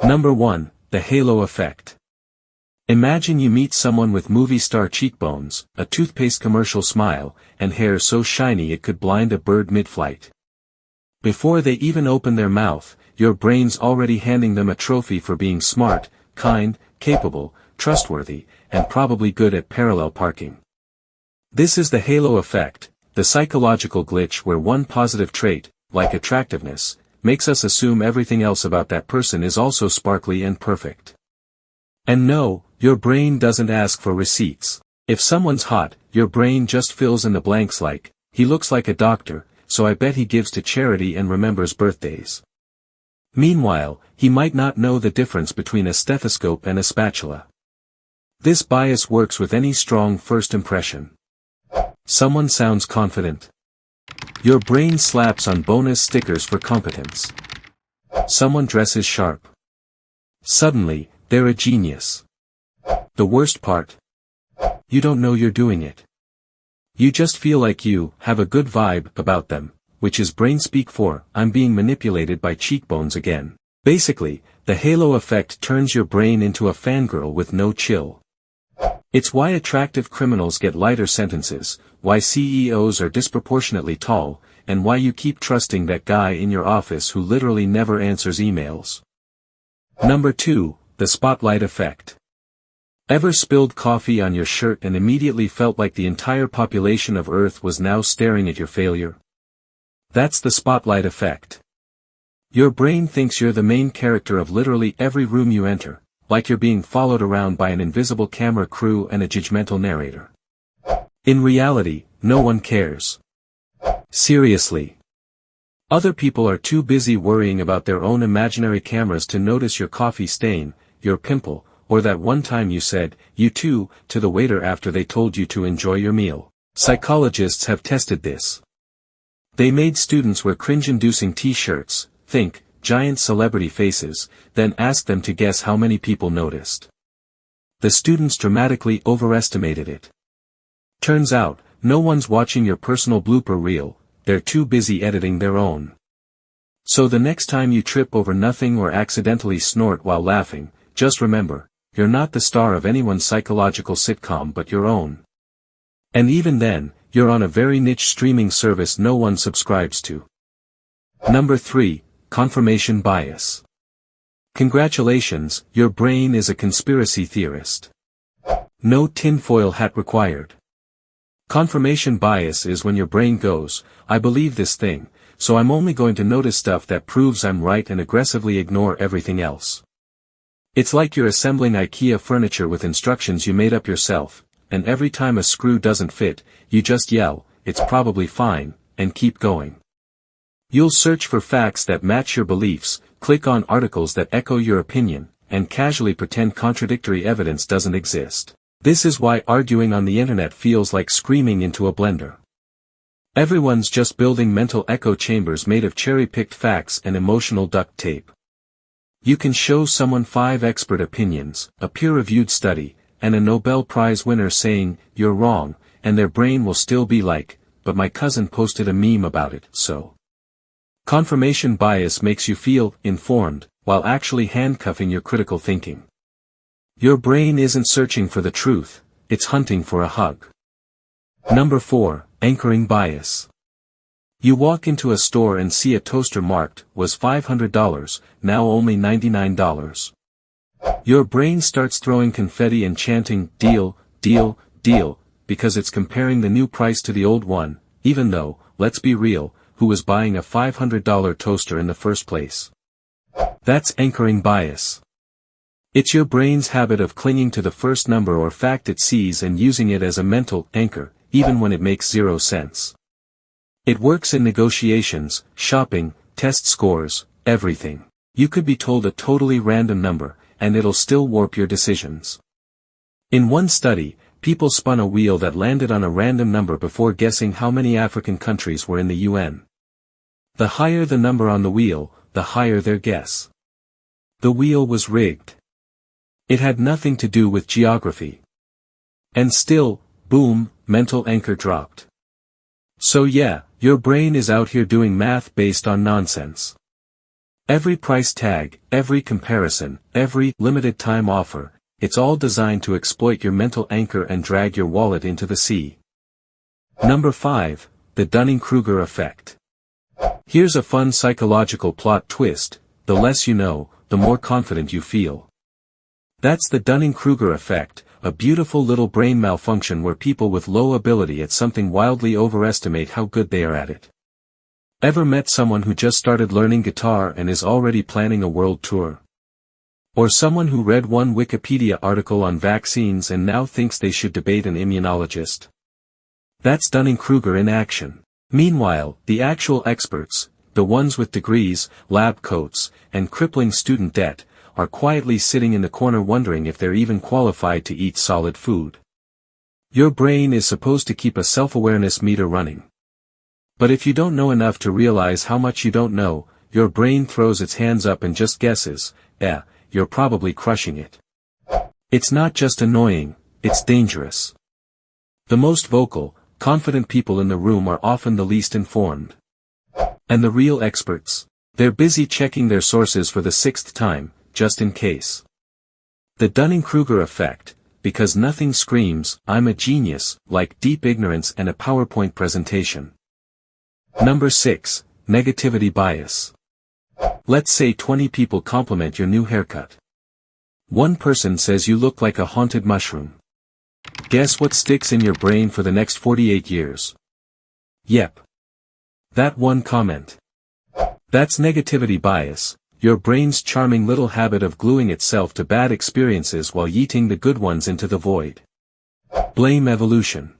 Number 1, the halo effect. Imagine you meet someone with movie star cheekbones, a toothpaste commercial smile, and hair so shiny it could blind a bird mid-flight. Before they even open their mouth, your brain's already handing them a trophy for being smart, kind, capable, trustworthy, and probably good at parallel parking. This is the halo effect, the psychological glitch where one positive trait, like attractiveness, makes us assume everything else about that person is also sparkly and perfect. And no, your brain doesn't ask for receipts. If someone's hot, your brain just fills in the blanks like, he looks like a doctor, so I bet he gives to charity and remembers birthdays. Meanwhile, he might not know the difference between a stethoscope and a spatula. This bias works with any strong first impression. Someone sounds confident. Your brain slaps on bonus stickers for competence. Someone dresses sharp. Suddenly, they're a genius. The worst part? You don't know you're doing it. You just feel like you have a good vibe about them, which is brain speak for, I'm being manipulated by cheekbones again. Basically, the halo effect turns your brain into a fangirl with no chill. It's why attractive criminals get lighter sentences, why CEOs are disproportionately tall, and why you keep trusting that guy in your office who literally never answers emails. Number 2, the spotlight effect. Ever spilled coffee on your shirt and immediately felt like the entire population of Earth was now staring at your failure? That's the spotlight effect. Your brain thinks you're the main character of literally every room you enter, like you're being followed around by an invisible camera crew and a judgmental narrator. In reality, no one cares. Seriously. Other people are too busy worrying about their own imaginary cameras to notice your coffee stain, your pimple, or that one time you said, you too, to the waiter after they told you to enjoy your meal. Psychologists have tested this. They made students wear cringe-inducing t-shirts, think, giant celebrity faces, then asked them to guess how many people noticed. The students dramatically overestimated it. Turns out, no one's watching your personal blooper reel, they're too busy editing their own. So the next time you trip over nothing or accidentally snort while laughing, just remember, you're not the star of anyone's psychological sitcom but your own. And even then, you're on a very niche streaming service no one subscribes to. Number 3, confirmation bias. Congratulations, your brain is a conspiracy theorist. No tinfoil hat required. Confirmation bias is when your brain goes, I believe this thing, so I'm only going to notice stuff that proves I'm right and aggressively ignore everything else. It's like you're assembling IKEA furniture with instructions you made up yourself, and every time a screw doesn't fit, you just yell, it's probably fine, and keep going. You'll search for facts that match your beliefs, click on articles that echo your opinion, and casually pretend contradictory evidence doesn't exist. This is why arguing on the internet feels like screaming into a blender. Everyone's just building mental echo chambers made of cherry-picked facts and emotional duct tape. You can show someone 5 expert opinions, a peer-reviewed study, and a Nobel Prize winner saying, you're wrong, and their brain will still be like, but my cousin posted a meme about it, so. Confirmation bias makes you feel informed, while actually handcuffing your critical thinking. Your brain isn't searching for the truth, it's hunting for a hug. Number 4, anchoring bias. You walk into a store and see a toaster marked, was $500, now only $99. Your brain starts throwing confetti and chanting, deal, deal, deal, because it's comparing the new price to the old one, even though, let's be real, who was buying a $500 toaster in the first place? That's anchoring bias. It's your brain's habit of clinging to the first number or fact it sees and using it as a mental anchor, even when it makes 0 sense. It works in negotiations, shopping, test scores, everything. You could be told a totally random number, and it'll still warp your decisions. In one study, people spun a wheel that landed on a random number before guessing how many African countries were in the UN. The higher the number on the wheel, the higher their guess. The wheel was rigged. It had nothing to do with geography. And still, boom, mental anchor dropped. So yeah, your brain is out here doing math based on nonsense. Every price tag, every comparison, every limited time offer, it's all designed to exploit your mental anchor and drag your wallet into the sea. Number 5, the Dunning-Kruger Effect. Here's a fun psychological plot twist: the less you know, the more confident you feel. That's the Dunning-Kruger Effect, a beautiful little brain malfunction where people with low ability at something wildly overestimate how good they are at it. Ever met someone who just started learning guitar and is already planning a world tour? Or someone who read one Wikipedia article on vaccines and now thinks they should debate an immunologist? That's Dunning-Kruger in action. Meanwhile, the actual experts, the ones with degrees, lab coats, and crippling student debt, are quietly sitting in the corner wondering if they're even qualified to eat solid food. Your brain is supposed to keep a self-awareness meter running. But if you don't know enough to realize how much you don't know, your brain throws its hands up and just guesses, you're probably crushing it. It's not just annoying, it's dangerous. The most vocal, confident people in the room are often the least informed. And the real experts? They're busy checking their sources for the 6th time, just in case. The Dunning-Kruger Effect, because nothing screams, "I'm a genius," like deep ignorance and a PowerPoint presentation. Number 6, negativity bias. Let's say 20 people compliment your new haircut. One person says you look like a haunted mushroom. Guess what sticks in your brain for the next 48 years? Yep. That one comment. That's negativity bias, your brain's charming little habit of gluing itself to bad experiences while yeeting the good ones into the void. Blame evolution.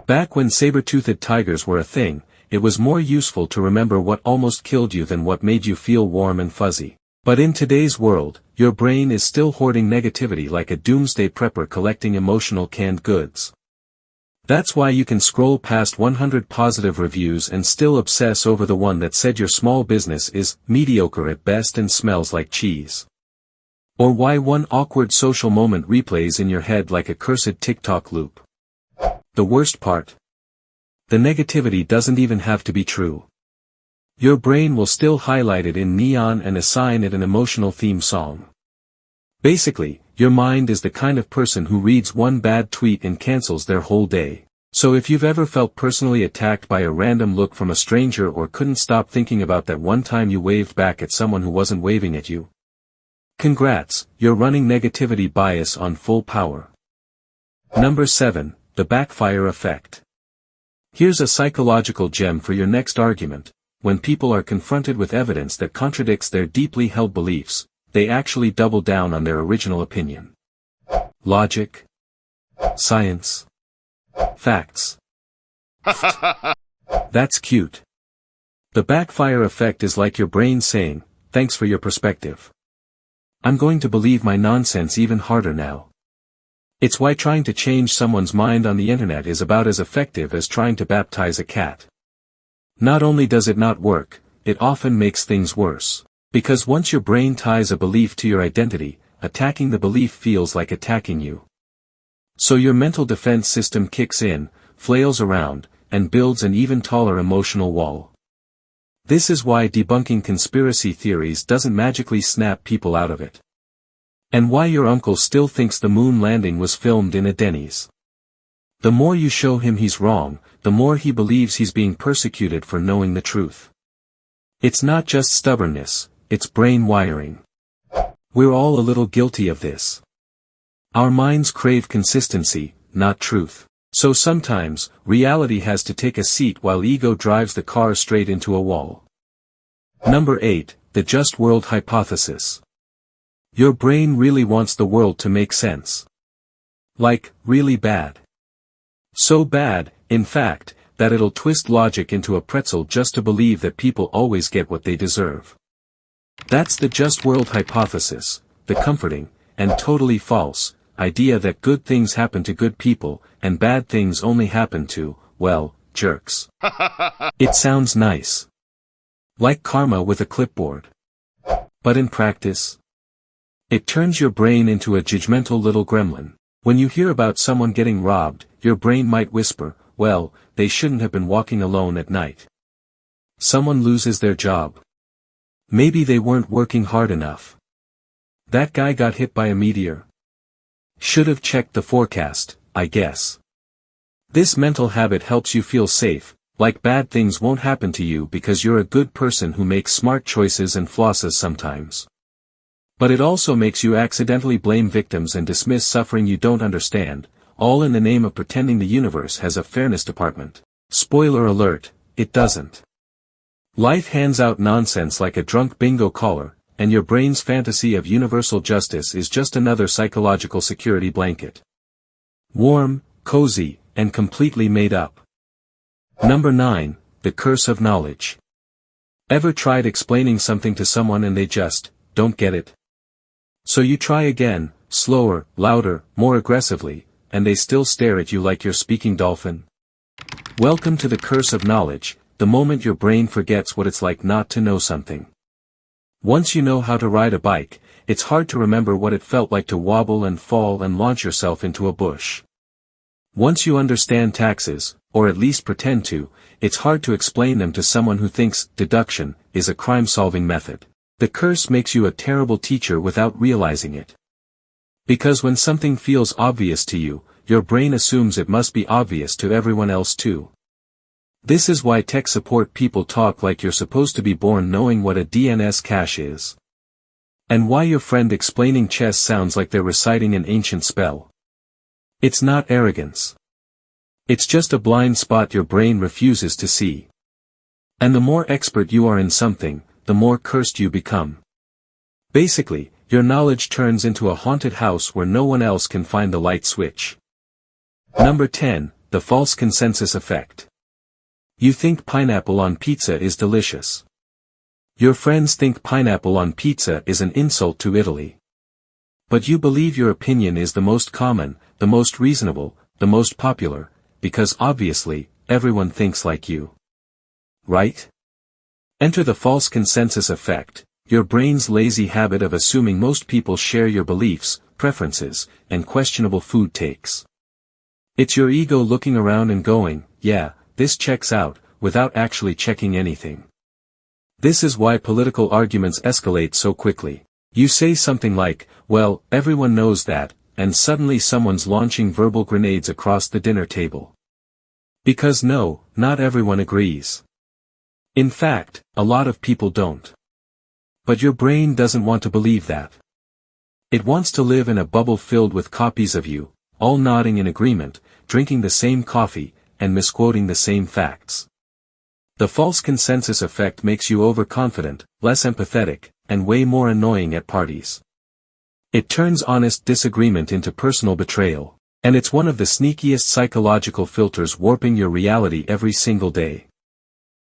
Back when saber-toothed tigers were a thing, it was more useful to remember what almost killed you than what made you feel warm and fuzzy. But in today's world, your brain is still hoarding negativity like a doomsday prepper collecting emotional canned goods. That's why you can scroll past 100 positive reviews and still obsess over the one that said your small business is mediocre at best and smells like cheese. Or why one awkward social moment replays in your head like a cursed TikTok loop. The worst part? The negativity doesn't even have to be true. Your brain will still highlight it in neon and assign it an emotional theme song. Basically, your mind is the kind of person who reads one bad tweet and cancels their whole day. So if you've ever felt personally attacked by a random look from a stranger or couldn't stop thinking about that one time you waved back at someone who wasn't waving at you, congrats, you're running negativity bias on full power. Number 7, the Backfire Effect. Here's a psychological gem for your next argument. When people are confronted with evidence that contradicts their deeply held beliefs, they actually double down on their original opinion. Logic? Science? Facts? That's cute. The Backfire Effect is like your brain saying, "Thanks for your perspective. I'm going to believe my nonsense even harder now." It's why trying to change someone's mind on the internet is about as effective as trying to baptize a cat. Not only does it not work, it often makes things worse. Because once your brain ties a belief to your identity, attacking the belief feels like attacking you. So your mental defense system kicks in, flails around, and builds an even taller emotional wall. This is why debunking conspiracy theories doesn't magically snap people out of it. And why your uncle still thinks the moon landing was filmed in a Denny's. The more you show him he's wrong, the more he believes he's being persecuted for knowing the truth. It's not just stubbornness, it's brain wiring. We're all a little guilty of this. Our minds crave consistency, not truth. So sometimes, reality has to take a seat while ego drives the car straight into a wall. Number 8, the just world hypothesis. Your brain really wants the world to make sense. Like, really bad. So bad, in fact, that it'll twist logic into a pretzel just to believe that people always get what they deserve. That's the just world hypothesis, the comforting, and totally false, idea that good things happen to good people, and bad things only happen to, well, jerks. It sounds nice. Like karma with a clipboard. But in practice, it turns your brain into a judgmental little gremlin. When you hear about someone getting robbed, your brain might whisper, well, they shouldn't have been walking alone at night. Someone loses their job. Maybe they weren't working hard enough. That guy got hit by a meteor. Should have checked the forecast, I guess. This mental habit helps you feel safe, like bad things won't happen to you because you're a good person who makes smart choices and flosses sometimes. But it also makes you accidentally blame victims and dismiss suffering you don't understand, all in the name of pretending the universe has a fairness department. Spoiler alert, it doesn't. Life hands out nonsense like a drunk bingo caller, and your brain's fantasy of universal justice is just another psychological security blanket. Warm, cozy, and completely made up. Number 9, the curse of knowledge. Ever tried explaining something to someone and they just don't get it? So you try again, slower, louder, more aggressively, and they still stare at you like you're speaking dolphin? Welcome to the curse of knowledge, the moment your brain forgets what it's like not to know something. Once you know how to ride a bike, it's hard to remember what it felt like to wobble and fall and launch yourself into a bush. Once you understand taxes, or at least pretend to, it's hard to explain them to someone who thinks deduction is a crime-solving method. The curse makes you a terrible teacher without realizing it. Because when something feels obvious to you, your brain assumes it must be obvious to everyone else too. This is why tech support people talk like you're supposed to be born knowing what a DNS cache is. And why your friend explaining chess sounds like they're reciting an ancient spell. It's not arrogance. It's just a blind spot your brain refuses to see. And the more expert you are in something, the more cursed you become. Basically, your knowledge turns into a haunted house where no one else can find the light switch. Number 10, the false consensus effect. You think pineapple on pizza is delicious. Your friends think pineapple on pizza is an insult to Italy. But you believe your opinion is the most common, the most reasonable, the most popular, because obviously, everyone thinks like you. Right? Enter the false consensus effect, your brain's lazy habit of assuming most people share your beliefs, preferences, and questionable food takes. It's your ego looking around and going, yeah, this checks out, without actually checking anything. This is why political arguments escalate so quickly. You say something like, well, everyone knows that, and suddenly someone's launching verbal grenades across the dinner table. Because no, not everyone agrees. In fact, a lot of people don't. But your brain doesn't want to believe that. It wants to live in a bubble filled with copies of you, all nodding in agreement, drinking the same coffee, and misquoting the same facts. The false consensus effect makes you overconfident, less empathetic, and way more annoying at parties. It turns honest disagreement into personal betrayal, and it's one of the sneakiest psychological filters warping your reality every single day.